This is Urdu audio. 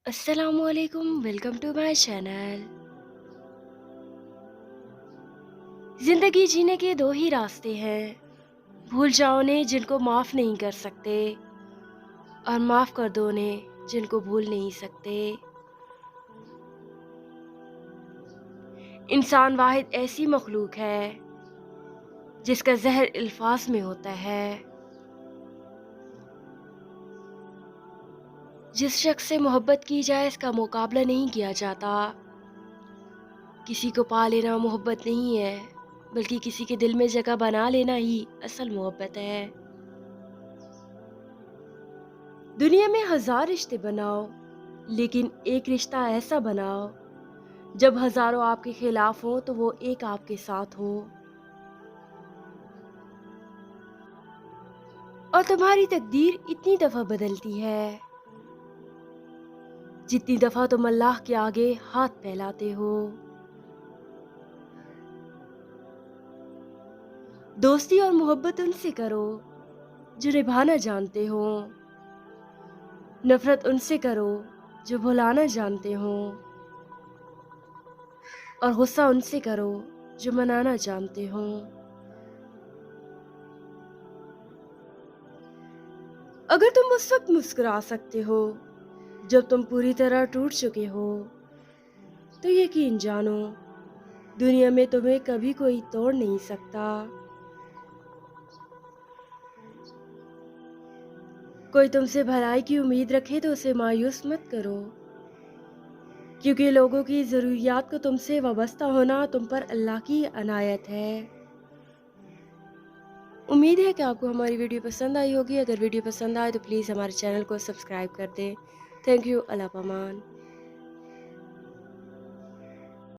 السلام علیکم، ویلکم ٹو مائی چینل۔ زندگی جینے کے دو ہی راستے ہیں، بھول جاؤ انہیں جن کو معاف نہیں کر سکتے، اور معاف کر دو انہیں جن کو بھول نہیں سکتے۔ انسان واحد ایسی مخلوق ہے جس کا زہر الفاظ میں ہوتا ہے۔ جس شخص سے محبت کی جائے اس کا مقابلہ نہیں کیا جاتا۔ کسی کو پا لینا محبت نہیں ہے، بلکہ کسی کے دل میں جگہ بنا لینا ہی اصل محبت ہے۔ دنیا میں ہزار رشتے بناؤ، لیکن ایک رشتہ ایسا بناؤ جب ہزاروں آپ کے خلاف ہو تو وہ ایک آپ کے ساتھ ہو۔ اور تمہاری تقدیر اتنی دفعہ بدلتی ہے جتنی دفعہ تم اللہ کے آگے ہاتھ پھیلاتے ہو۔ دوستی اور محبت ان سے کرو جو نبھانا جانتے ہو، نفرت ان سے کرو جو بھلانا جانتے ہو، اور غصہ ان سے کرو جو منانا جانتے ہو۔ اگر تم اس وقت مسکرا سکتے ہو جب تم پوری طرح ٹوٹ چکے ہو، تو یقین جانو دنیا میں تمہیں کبھی کوئی توڑ نہیں سکتا۔ کوئی تم سے بھلائی کی امید رکھے تو اسے مایوس مت کرو، کیونکہ لوگوں کی ضروریات کو تم سے وابستہ ہونا تم پر اللہ کی عنایت ہے۔ امید ہے کہ آپ کو ہماری ویڈیو پسند آئی ہوگی۔ اگر ویڈیو پسند آئے تو پلیز ہمارے چینل کو سبسکرائب کر دیں۔ Thank you, Allah پامان۔